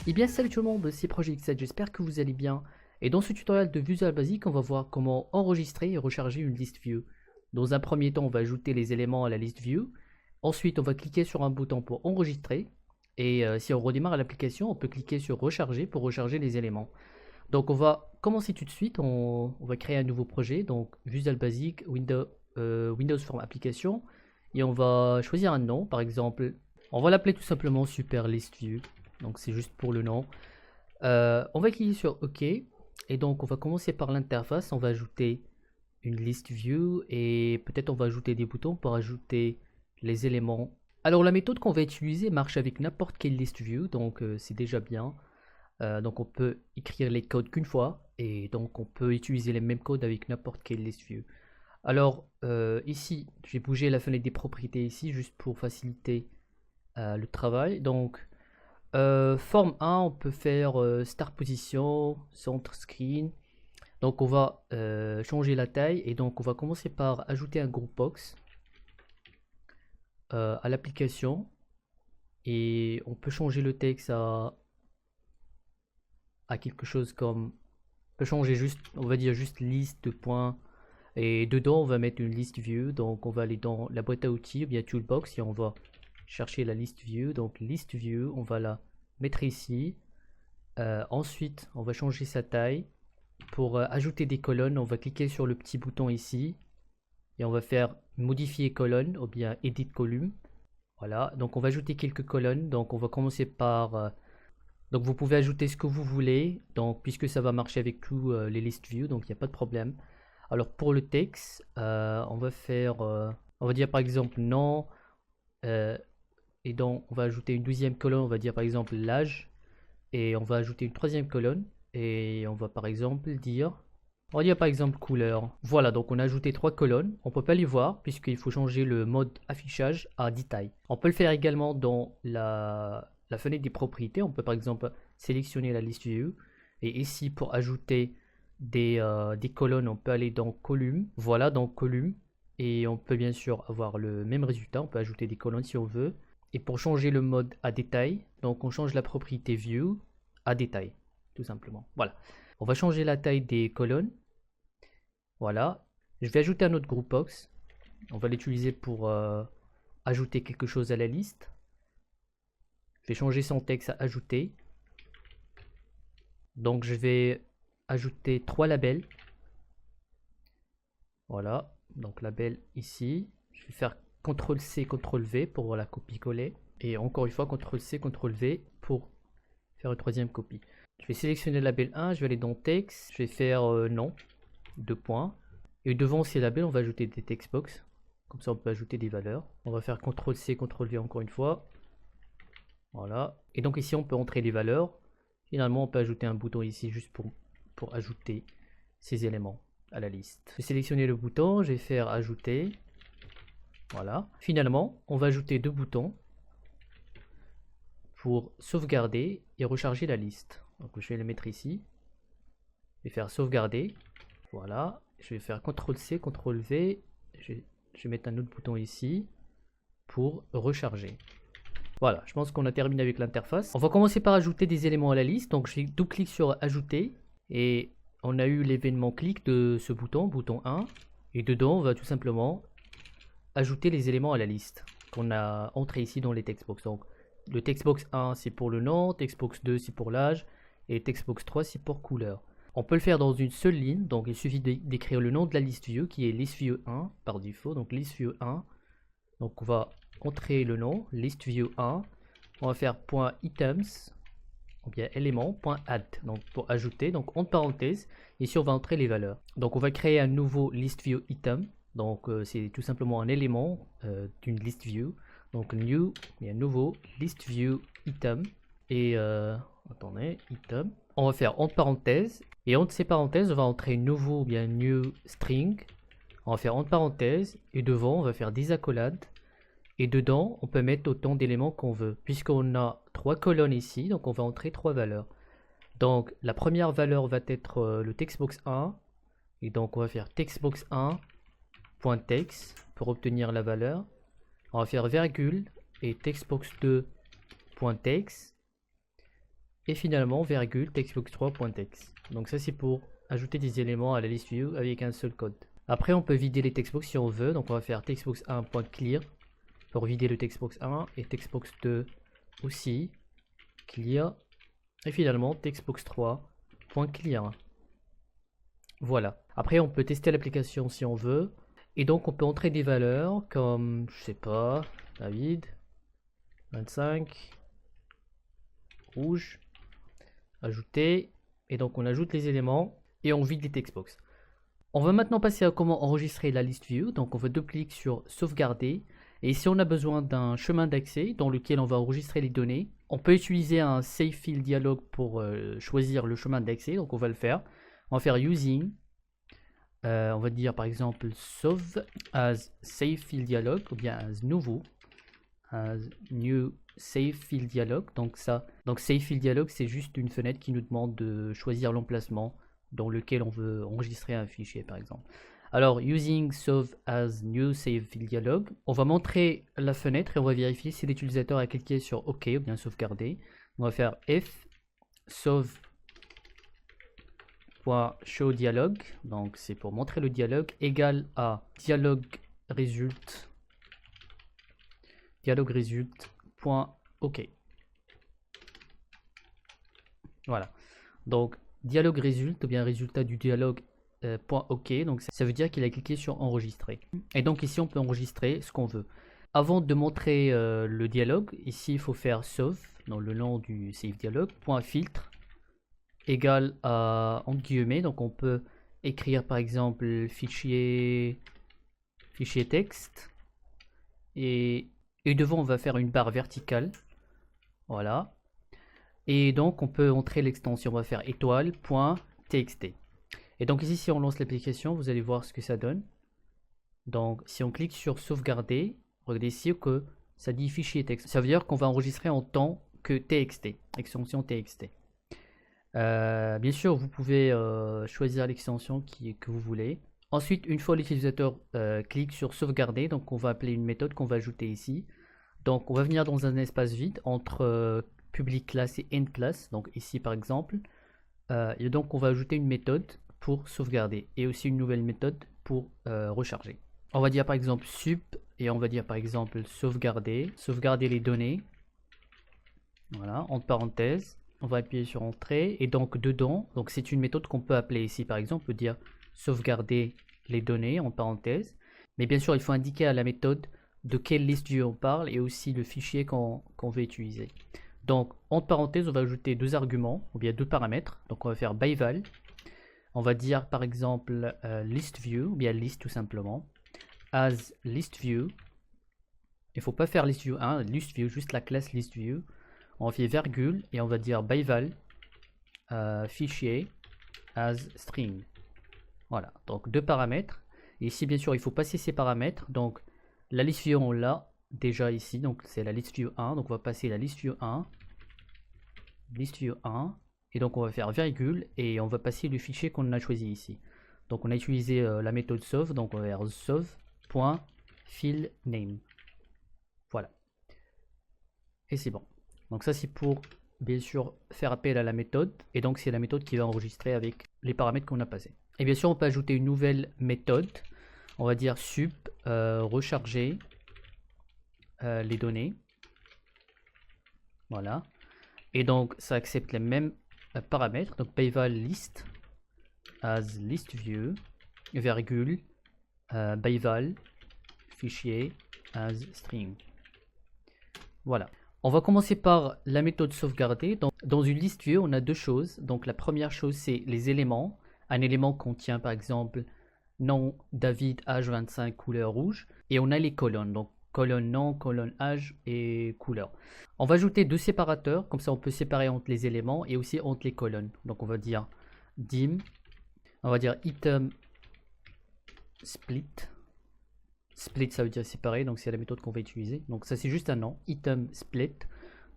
Eh bien salut tout le monde, c'est Project 7, j'espère que vous allez bien. Et dans ce tutoriel de Visual Basic, on va voir comment enregistrer et recharger une liste view. Dans un premier temps, on va ajouter les éléments à la liste view. Ensuite, on va cliquer sur un bouton pour enregistrer. Et si on redémarre l'application, on peut cliquer sur recharger pour recharger les éléments. Donc on va commencer tout de suite, on va créer un nouveau projet, donc Visual Basic, Windows Form Application. Et on va choisir un nom, par exemple, on va l'appeler tout simplement Super List View. Donc c'est juste pour le nom. On va cliquer sur OK. Et donc on va commencer par l'interface. On va ajouter une liste view et peut-être on va ajouter des boutons pour ajouter les éléments. Alors la méthode qu'on va utiliser marche avec n'importe quelle liste view, donc c'est déjà bien. Donc on peut écrire les codes qu'une fois et donc on peut utiliser les mêmes codes avec n'importe quelle liste view. Alors ici, j'ai bougé la fenêtre des propriétés ici juste pour faciliter le travail. Donc forme 1, on peut faire start position, centre screen. Donc on va changer la taille et donc on va commencer par ajouter un group box à l'application et on peut changer le texte à quelque chose comme, on peut changer juste, on va dire juste liste de points et dedans on va mettre une liste view. Donc on va aller dans la boîte à outils ou bien toolbox et on va chercher la liste view. Donc liste view, on va la mettre ici. Ensuite, on va changer sa taille. Pour ajouter des colonnes, on va cliquer sur le petit bouton ici. Et on va faire modifier colonne ou bien edit column. Voilà, donc on va ajouter quelques colonnes. Donc on va commencer par... donc vous pouvez ajouter ce que vous voulez. Donc puisque ça va marcher avec tous les list view, donc il n'y a pas de problème. Alors pour le texte, on va faire... on va dire par exemple non. Et donc on va ajouter une deuxième colonne. On va dire par exemple l'âge. Et on va ajouter une troisième colonne et on va par exemple dire, on va dire par exemple couleur. Voilà, donc on a ajouté trois colonnes. On peut pas les voir puisqu'il faut changer le mode affichage à détail. On peut le faire également dans la fenêtre des propriétés. On peut par exemple sélectionner la liste view et ici pour ajouter des colonnes, on peut aller dans column. Voilà, dans column et on peut bien sûr avoir le même résultat. On peut ajouter des colonnes si on veut. Et pour changer le mode à détail, donc on change la propriété view à détail, tout simplement. Voilà. On va changer la taille des colonnes. Voilà. Je vais ajouter un autre group box. On va l'utiliser pour ajouter quelque chose à la liste. Je vais changer son texte à ajouter. Donc je vais ajouter trois labels. Voilà. Donc label ici. Je vais faire CTRL-C, CTRL-V pour la copier-coller. Et encore une fois, CTRL-C, CTRL-V pour faire une troisième copie. Je vais sélectionner le label 1, je vais aller dans texte, je vais faire non, deux points. Et devant ces labels, on va ajouter des textbox. Comme ça, on peut ajouter des valeurs. On va faire CTRL-C, CTRL-V encore une fois. Voilà. Et donc ici, on peut entrer les valeurs. Finalement, on peut ajouter un bouton ici juste pour ajouter ces éléments à la liste. Je vais sélectionner le bouton, je vais faire ajouter. Voilà. Finalement, on va ajouter deux boutons pour sauvegarder et recharger la liste. Donc je vais les mettre ici. Je vais faire sauvegarder. Voilà. Je vais faire CTRL-C, CTRL-V. Je vais mettre un autre bouton ici pour recharger. Voilà, je pense qu'on a terminé avec l'interface. On va commencer par ajouter des éléments à la liste. Donc je vais double-clic sur ajouter. Et on a eu l'événement clic de ce bouton, bouton 1. Et dedans, on va tout simplement ajouter les éléments à la liste qu'on a entré ici dans les textbox. Donc le textbox 1 c'est pour le nom, textbox 2 c'est pour l'âge et textbox 3 c'est pour couleur. On peut le faire dans une seule ligne, donc il suffit d'écrire le nom de la liste view qui est list view 1 par défaut, donc list view 1. Donc on va entrer le nom, list view 1, on va faire .items, ou bien élément, .add, donc pour ajouter, donc entre parenthèses, ici on va entrer les valeurs. Donc on va créer un nouveau list view item, donc c'est tout simplement un élément d'une list view. Donc new, et un nouveau list view item. Et attendez, item. On va faire entre parenthèses. Et entre ces parenthèses, on va entrer nouveau ou bien new string. On va faire entre parenthèses. Et devant, on va faire des accolades. Et dedans, on peut mettre autant d'éléments qu'on veut. Puisqu'on a trois colonnes ici, donc on va entrer trois valeurs. Donc la première valeur va être le textbox 1. Et donc on va faire textbox 1.text pour obtenir la valeur. On va faire virgule et textbox2.text. Et finalement, virgule, textbox3.text. Donc ça, c'est pour ajouter des éléments à la liste view avec un seul code. Après, on peut vider les textbox si on veut. Donc on va faire textbox1.clear pour vider le textbox1 et textbox2 aussi. Clear. Et finalement, textbox3.clear. Voilà. Après, on peut tester l'application si on veut. Et donc, on peut entrer des valeurs comme, je sais pas, David, 25, rouge, ajouter. Et donc, on ajoute les éléments et on vide les textbox. On va maintenant passer à comment enregistrer la liste view. Donc, on va double-cliquer sur sauvegarder. Et ici, on a besoin d'un chemin d'accès dans lequel on va enregistrer les données. On peut utiliser un save field dialog pour choisir le chemin d'accès. Donc, on va le faire. On va faire using. On va dire par exemple sauve as save field dialog ou bien as nouveau as new save field dialog. Donc save field dialog, c'est juste une fenêtre qui nous demande de choisir l'emplacement dans lequel on veut enregistrer un fichier par exemple. Alors using sauve as new save field dialog, on va montrer la fenêtre et on va vérifier si l'utilisateur a cliqué sur OK ou bien sauvegarder. On va faire if sauve show dialogue, donc c'est pour montrer le dialogue, égal à dialogue result point OK. Voilà, donc dialogue result ou bien résultat du dialogue point OK, donc ça veut dire qu'il a cliqué sur enregistrer. Et donc ici on peut enregistrer ce qu'on veut. Avant de montrer le dialogue, ici il faut faire sauve dans le nom du save dialogue point filtre égal à entre guillemets, donc on peut écrire par exemple fichier texte et devant on va faire une barre verticale, voilà, et donc on peut entrer l'extension, on va faire étoile.txt. Et donc ici si on lance l'application, vous allez voir ce que ça donne. Donc si on clique sur sauvegarder, regardez ici que ça dit fichier texte, ça veut dire qu'on va enregistrer en tant que txt, extension txt. Bien sûr, vous pouvez choisir l'extension que vous voulez. Ensuite, une fois l'utilisateur clique sur sauvegarder, donc on va appeler une méthode qu'on va ajouter ici. Donc on va venir dans un espace vide entre public class et end class. Donc ici par exemple. Et donc on va ajouter une méthode pour sauvegarder et aussi une nouvelle méthode pour recharger. On va dire par exemple sup et on va dire par exemple sauvegarder les données. Voilà, entre parenthèses. On va appuyer sur entrée et donc dedans, donc c'est une méthode qu'on peut appeler ici par exemple, on peut dire sauvegarder les données en parenthèse. Mais bien sûr, il faut indiquer à la méthode de quelle liste view on parle et aussi le fichier qu'on veut utiliser. Donc entre parenthèses, on va ajouter deux arguments ou bien deux paramètres. Donc on va faire byval. On va dire par exemple list view ou bien list tout simplement. As list view. Il ne faut pas faire list view 1, list view, juste la classe list view. On fait virgule et on va dire byval fichier as string. Voilà, donc deux paramètres. Et ici, bien sûr, il faut passer ces paramètres. Donc, la liste view, on l'a déjà ici. Donc, c'est la liste view 1. Donc, on va passer la liste view 1. Liste view 1. Et donc, on va faire virgule et on va passer le fichier qu'on a choisi ici. Donc, on a utilisé la méthode sauve. Donc, on va faire sauve.filename. Voilà. Et c'est bon. Donc ça c'est pour bien sûr faire appel à la méthode et donc c'est la méthode qui va enregistrer avec les paramètres qu'on a passés. Et bien sûr on peut ajouter une nouvelle méthode, on va dire sup recharger les données, voilà, et donc ça accepte les mêmes paramètres, donc byval list as list view virgule byval fichier as string. Voilà. On va commencer par la méthode sauvegarder. Dans une liste view, on a deux choses. Donc la première chose, c'est les éléments. Un élément contient par exemple nom David, âge 25, couleur rouge. Et on a les colonnes. Donc colonne nom, colonne âge et couleur. On va ajouter deux séparateurs. Comme ça, on peut séparer entre les éléments et aussi entre les colonnes. Donc on va dire dim. On va dire item split. Split, ça veut dire séparer, donc c'est la méthode qu'on va utiliser. Donc ça c'est juste un nom, item split.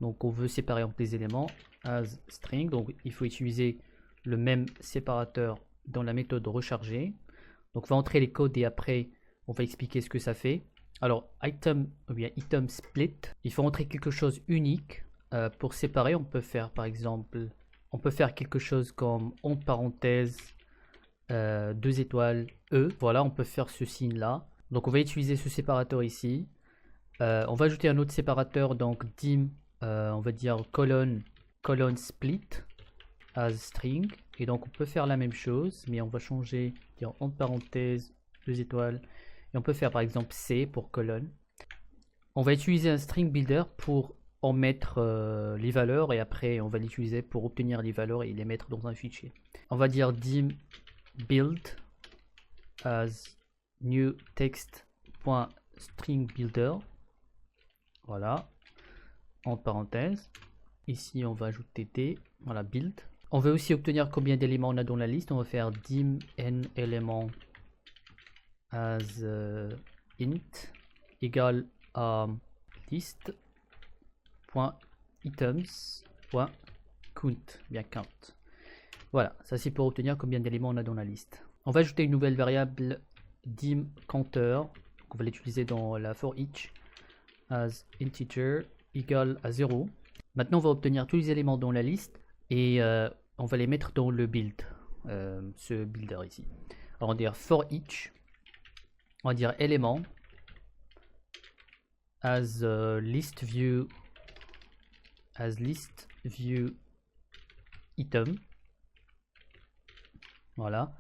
Donc on veut séparer entre les éléments as string. Donc il faut utiliser le même séparateur dans la méthode recharger. Donc on va entrer les codes et après on va expliquer ce que ça fait. Alors item ou bien item split, il faut entrer quelque chose unique pour séparer, on peut faire par exemple, on peut faire quelque chose comme entre parenthèses 2 étoiles E. Voilà, on peut faire ce signe là. Donc on va utiliser ce séparateur ici. On va ajouter un autre séparateur, donc dim, on va dire colonne split as string. Et donc on peut faire la même chose, mais on va changer, dire entre parenthèses 2 étoiles. Et on peut faire par exemple C pour colonne. On va utiliser un string builder pour en mettre les valeurs, et après on va l'utiliser pour obtenir les valeurs et les mettre dans un fichier. On va dire dim build as new text.string builder. Voilà, entre parenthèses. Ici on va ajouter d, voilà, build. On veut aussi obtenir combien d'éléments on a dans la liste. On va faire dim n éléments as int égale à list.items.count, bien count. Voilà, ça c'est pour obtenir combien d'éléments on a dans la liste. On va ajouter une nouvelle variable dim counter, on va l'utiliser dans la for each as integer égale à 0. Maintenant on va obtenir tous les éléments dans la liste et on va les mettre dans le build, ce builder ici. Alors on va dire for each, on va dire élément as list view item, voilà,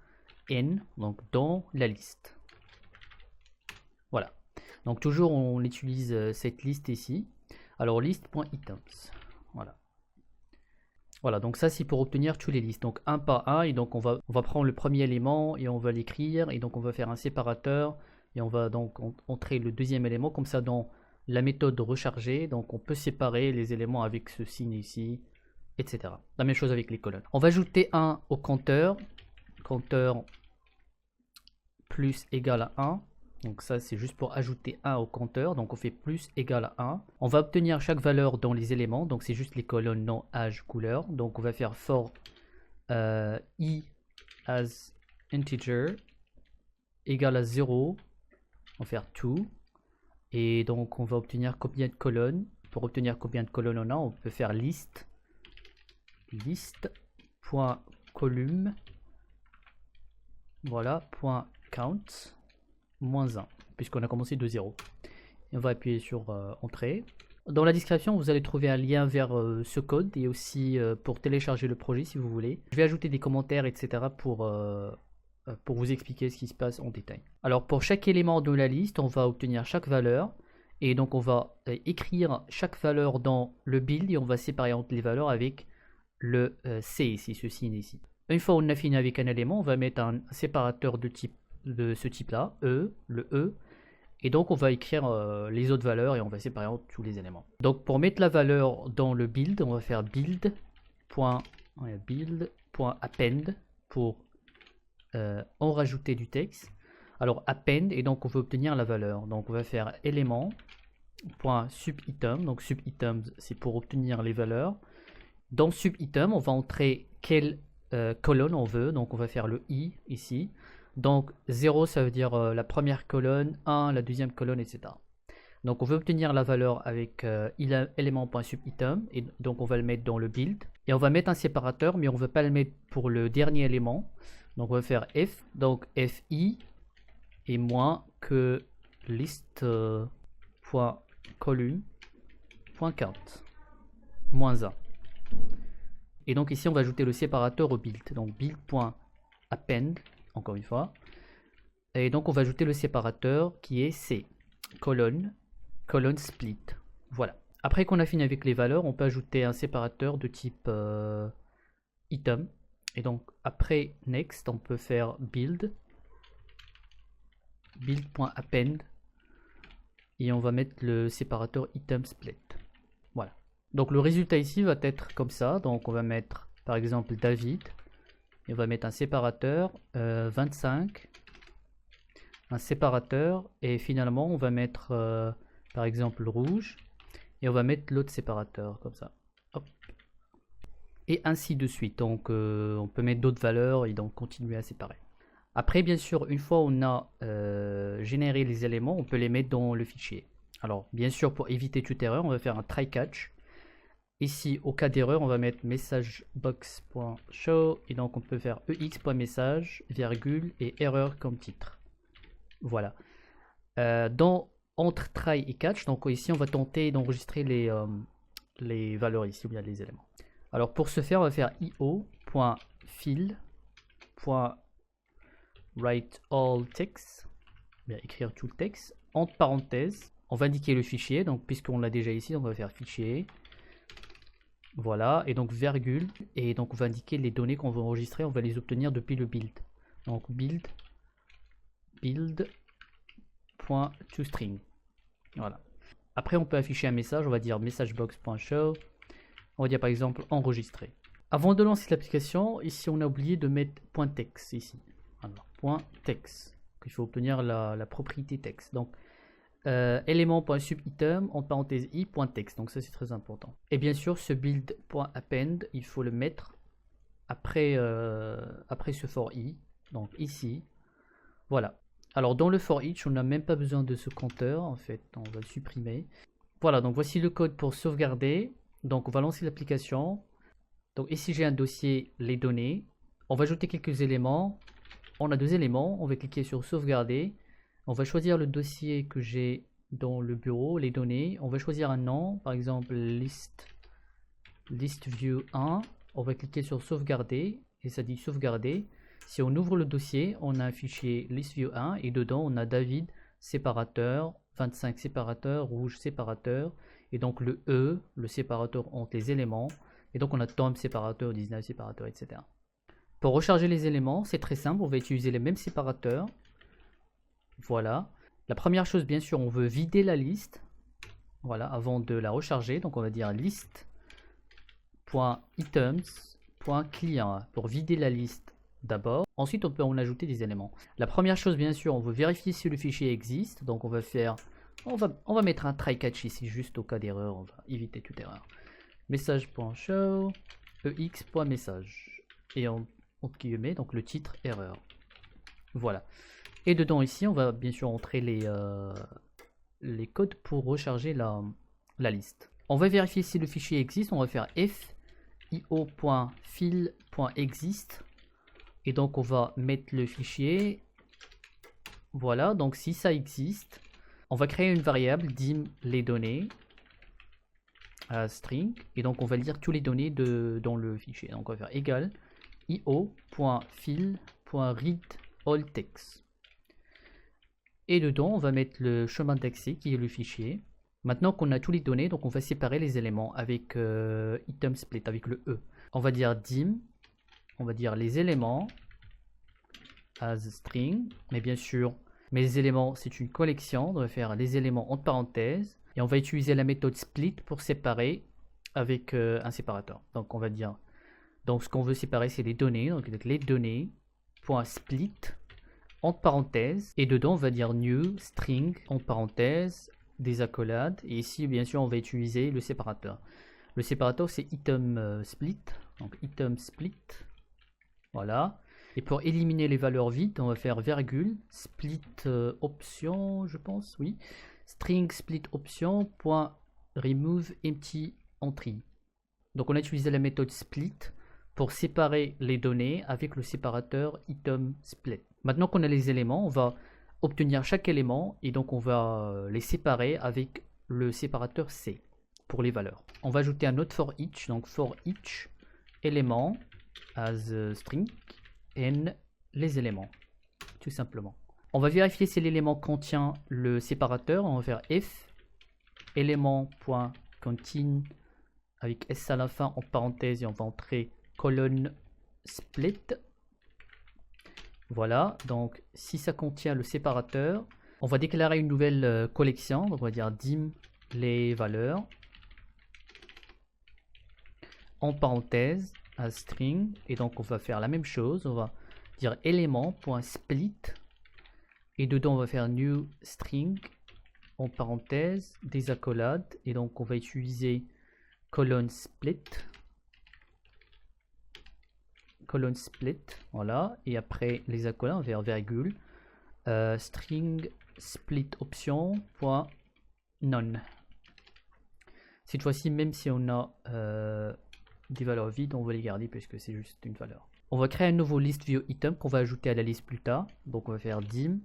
n, donc dans la liste. Voilà, donc toujours on utilise cette liste ici. Alors list.items, voilà, donc ça c'est pour obtenir toutes les listes, donc un par un. Et donc on va prendre le premier élément et on va l'écrire, et donc on va faire un séparateur et on va donc entrer le deuxième élément, comme ça dans la méthode recharger, donc on peut séparer les éléments avec ce signe ici, etc. La même chose avec les colonnes. On va ajouter 1 au compteur plus égal à 1. Donc ça c'est juste pour ajouter 1 au compteur, donc on fait plus égal à 1. On va obtenir chaque valeur dans les éléments, donc c'est juste les colonnes nom, âge, couleur. Donc on va faire for i as integer égal à 0, on va faire 2. Et donc on va obtenir combien de colonnes. Pour obtenir combien de colonnes on a, on peut faire list.column, voilà, .count moins 1, puisqu'on a commencé de 0. Et on va appuyer sur entrée. Dans la description, vous allez trouver un lien vers ce code, et aussi pour télécharger le projet si vous voulez. Je vais ajouter des commentaires, etc. pour vous expliquer ce qui se passe en détail. Alors pour chaque élément de la liste, on va obtenir chaque valeur, et donc on va écrire chaque valeur dans le build, et on va séparer entre les valeurs avec le C ici, ce signe ici. Une fois on a fini avec un élément, on va mettre un séparateur de ce type là, le E, et donc on va écrire les autres valeurs et on va séparer entre tous les éléments. Donc pour mettre la valeur dans le build, on va faire build.append pour en rajouter du texte. Alors append, et donc on veut obtenir la valeur, donc on va faire élément.subitem, donc subitem c'est pour obtenir les valeurs. Dans subitem on va entrer quelle colonne on veut, donc on va faire le i ici. Donc 0 ça veut dire la première colonne, 1 la deuxième colonne, etc. Donc on veut obtenir la valeur avec élément.subitem, et donc on va le mettre dans le build, et on va mettre un séparateur, mais on ne veut pas le mettre pour le dernier élément. Donc on va faire f, donc fi est moins que list.column.count moins 1. Et donc ici on va ajouter le séparateur au build, donc build.append, encore une fois, et donc on va ajouter le séparateur qui est c, colonne split. Voilà. Après qu'on a fini avec les valeurs, on peut ajouter un séparateur de type item. Et donc après next, on peut faire build.append, et on va mettre le séparateur item split. Voilà. Donc le résultat ici va être comme ça. Donc on va mettre par exemple David, et on va mettre un séparateur 25, un séparateur, et finalement on va mettre par exemple rouge, et on va mettre l'autre séparateur comme ça. Hop. Et ainsi de suite. Donc on peut mettre d'autres valeurs et donc continuer à séparer. Après bien sûr, une fois on a généré les éléments, on peut les mettre dans le fichier. Alors bien sûr, pour éviter toute erreur, on va faire un try catch, Ici, au cas d'erreur, on va mettre messagebox.show et donc on peut faire ex.message, virgule et erreur comme titre. Voilà. Entre try et catch, donc ici on va tenter d'enregistrer les valeurs ici, ou bien les éléments. Alors pour ce faire, on va faire io.fill.writeAllText, bien écrire tout le texte, entre parenthèses. On va indiquer le fichier, donc puisqu'on l'a déjà ici, on va faire fichier. Voilà, et donc virgule, et donc on va indiquer les données qu'on veut enregistrer, on va les obtenir depuis le build. Donc build.toString. Voilà. Après on peut afficher un message, on va dire messagebox.show, on va dire par exemple enregistrer. Avant de lancer l'application, ici on a oublié de mettre .text ici. Alors, .text, il faut obtenir la propriété texte. Donc élément.subitem en parenthèse i.text, donc ça c'est très important. Et bien sûr ce build.append, il faut le mettre après ce for i, donc ici. Voilà. Alors dans le for each, on n'a même pas besoin de ce compteur, en fait, on va le supprimer. Voilà, donc voici le code pour sauvegarder. Donc on va lancer l'application. Donc ici j'ai un dossier, les données. On va ajouter quelques éléments. On a 2 éléments, on va cliquer sur sauvegarder. On va choisir le dossier que j'ai dans le bureau, les données. On va choisir un nom, par exemple list view 1. On va cliquer sur sauvegarder et ça dit sauvegarder. Si on ouvre le dossier, on a un fichier listview1 et dedans on a David séparateur, 25 séparateur, rouge séparateur et donc le E, le séparateur entre les éléments et donc on a Tom séparateur, 19 séparateur, etc. Pour recharger les éléments, c'est très simple, on va utiliser les mêmes séparateurs. Voilà. La première chose, bien sûr, on veut vider la liste. Voilà, avant de la recharger. Donc, on va dire list.items.clear pour vider la liste d'abord. Ensuite, on peut en ajouter des éléments. La première chose, bien sûr, on veut vérifier si le fichier existe. Donc, on va mettre un try catch ici, juste au cas d'erreur. On va éviter toute erreur. Message.show ex.message et entre guillemets, donc le titre erreur. Voilà. Et dedans ici, on va bien sûr entrer les codes pour recharger la liste. On va vérifier si le fichier existe. On va faire io.fill.exist. Et donc on va mettre le fichier. Voilà, donc si ça existe, on va créer une variable dim les données string. Et donc on va lire toutes les données dans le fichier. Donc on va faire égal io.fill.readAllText. Et dedans, on va mettre le chemin d'accès qui est le fichier. Maintenant qu'on a toutes les données, donc on va séparer les éléments avec item split, avec le E. On va dire dim, on va dire les éléments as string, mais bien sûr, mes éléments c'est une collection, on va faire les éléments entre parenthèses, et on va utiliser la méthode split pour séparer avec un séparateur. Donc on va dire, donc ce qu'on veut séparer c'est les données, donc les données, .split, entre parenthèses, et dedans on va dire new string entre parenthèses, des accolades, et ici bien sûr on va utiliser le séparateur. Le séparateur c'est item split, donc item split, voilà. Et pour éliminer les valeurs vides, on va faire virgule, split option, je pense, oui, string split option point remove empty entry. Donc on a utilisé la méthode split pour séparer les données avec le séparateur item split. Maintenant qu'on a les éléments, on va obtenir chaque élément et donc on va les séparer avec le séparateur C pour les valeurs. On va ajouter un autre for each, donc for each élément as string n les éléments, tout simplement. On va vérifier si l'élément contient le séparateur. On va faire if élément.contain avec s à la fin en parenthèse et on va entrer colonne split. Voilà, donc si ça contient le séparateur, on va déclarer une nouvelle collection. Donc on va dire dim les valeurs en parenthèse as string, et donc on va faire la même chose. On va dire élément.split et dedans on va faire new string en parenthèse des accolades, et donc on va utiliser colonne split, voilà, et après les accolades on va faire virgule string split option point none. Cette fois-ci, même si on a des valeurs vides, on va les garder puisque c'est juste une valeur. On va créer un nouveau list view item qu'on va ajouter à la liste plus tard. Donc on va faire dim,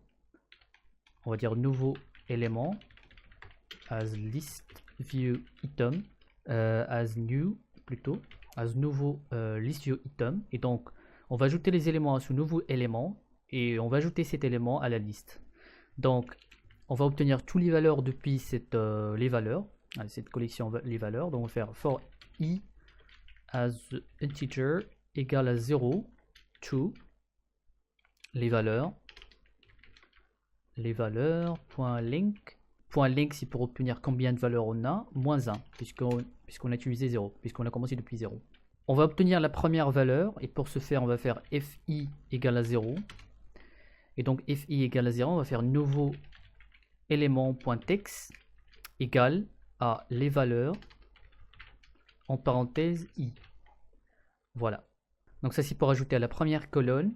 on va dire nouveau élément as list view item, as new plutôt, as nouveau list view item. Et donc on va ajouter les éléments à ce nouveau élément et on va ajouter cet élément à la liste. Donc on va obtenir toutes les valeurs depuis cette collection les valeurs. Donc on va faire for i as integer égale à 0 to les valeurs point link c'est pour obtenir combien de valeurs on a, moins 1 puisqu'on a utilisé 0, puisqu'on a commencé depuis 0. On va obtenir la première valeur et pour ce faire on va faire fi égale à 0 et donc fi égale à 0, on va faire nouveau élément.text égale à les valeurs en parenthèse i. Voilà. Donc ça c'est pour ajouter à la première colonne.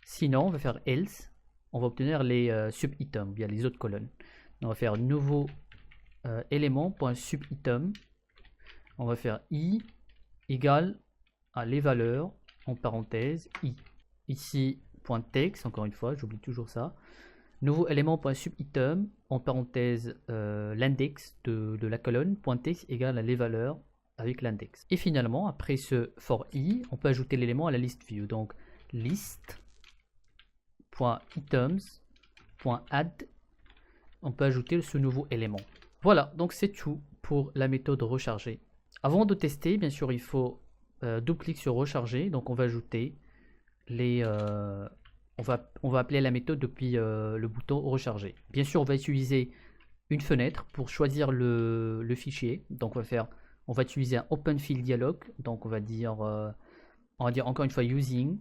Sinon on va faire else. On va obtenir les sub-items, bien les autres colonnes. On va faire nouveau élément.sub-item. On va faire i égale à les valeurs en parenthèse i. Ici .text, encore une fois, j'oublie toujours ça. Nouveau élément.sub-item en parenthèse l'index de la colonne .text égale à les valeurs avec l'index. Et finalement, après ce for i, on peut ajouter l'élément à la liste view. Donc list.items.add, on peut ajouter ce nouveau élément. Voilà, donc c'est tout pour la méthode recharger. Avant de tester, bien sûr, il faut double-clic sur recharger. Donc on va ajouter les... on va appeler la méthode depuis le bouton recharger. Bien sûr, on va utiliser une fenêtre pour choisir le fichier. Donc on va utiliser un open field dialog. Donc on va dire encore une fois using.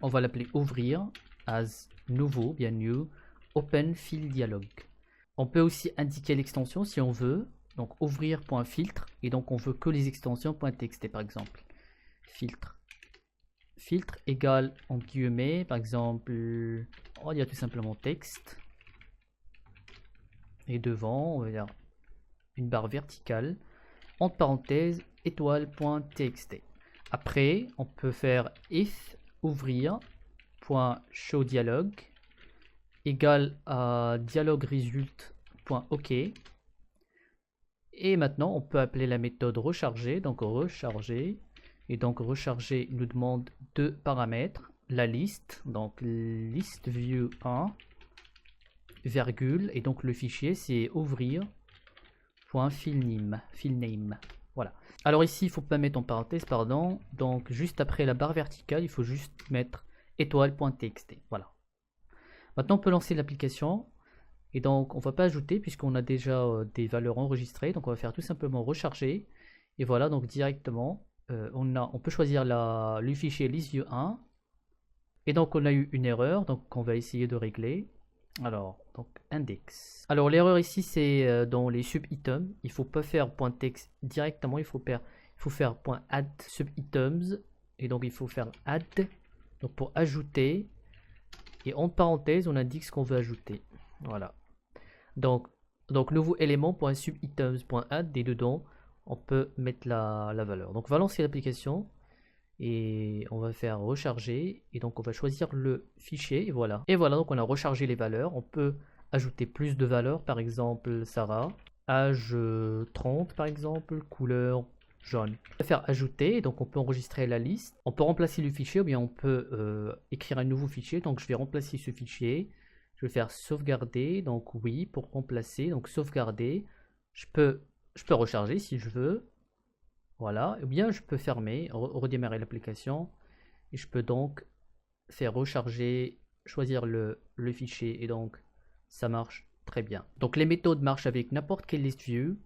On va l'appeler ouvrir as nouveau, bien new, open field dialog. On peut aussi indiquer l'extension si on veut. Donc ouvrir.filtre et donc on veut que les extensions .txt par exemple. Filtre égale en guillemets, par exemple, on va dire tout simplement texte. Et devant, on va dire une barre verticale, entre parenthèses, étoile.txt. Après, on peut faire if ouvrir.show dialog égale à dialog result.ok. Et maintenant, on peut appeler la méthode recharger, donc recharger. Et donc recharger nous demande deux paramètres, la liste, donc list view 1, virgule, et donc le fichier c'est ouvrir.filename. Voilà. Alors ici il ne faut pas mettre en parenthèse, pardon, donc juste après la barre verticale, il faut juste mettre étoile.txt. Voilà. Maintenant on peut lancer l'application, et donc on ne va pas ajouter puisqu'on a déjà des valeurs enregistrées, donc on va faire tout simplement recharger, et voilà, donc directement. On peut choisir le fichier listview1 et donc on a eu une erreur, donc on va essayer de régler. Alors donc index. Alors l'erreur ici c'est dans les sub-items, il faut pas faire .text directement, il faut faire .add sub-items et donc il faut faire add donc pour ajouter et en parenthèse on indique ce qu'on veut ajouter. Voilà. Donc nouveau élément .sub-items.add et dedans on peut mettre la valeur. Donc on va lancer l'application et on va faire recharger et donc on va choisir le fichier et voilà. Et voilà, donc on a rechargé les valeurs. On peut ajouter plus de valeurs, par exemple Sarah, âge 30 par exemple, couleur jaune. On va faire ajouter, donc on peut enregistrer la liste. On peut remplacer le fichier ou bien on peut écrire un nouveau fichier. Donc je vais remplacer ce fichier. Je vais faire sauvegarder, donc oui pour remplacer, donc sauvegarder. Je peux recharger si je veux, voilà, ou bien je peux fermer, redémarrer l'application et je peux donc faire recharger, choisir le fichier et donc ça marche très bien. Donc les méthodes marchent avec n'importe quelle list view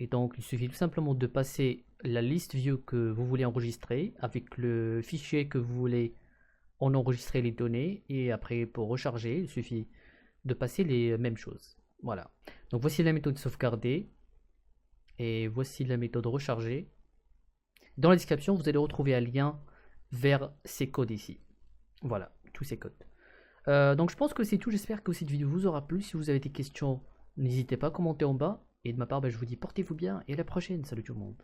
et donc il suffit tout simplement de passer la list view que vous voulez enregistrer avec le fichier que vous voulez en enregistrer les données et après pour recharger il suffit de passer les mêmes choses. Voilà, donc voici la méthode sauvegarder. Et voici la méthode recharger. Dans la description, vous allez retrouver un lien vers ces codes ici. Voilà, tous ces codes. Donc je pense que c'est tout. J'espère que cette vidéo vous aura plu. Si vous avez des questions, n'hésitez pas à commenter en bas. Et de ma part, je vous dis portez-vous bien et à la prochaine. Salut tout le monde.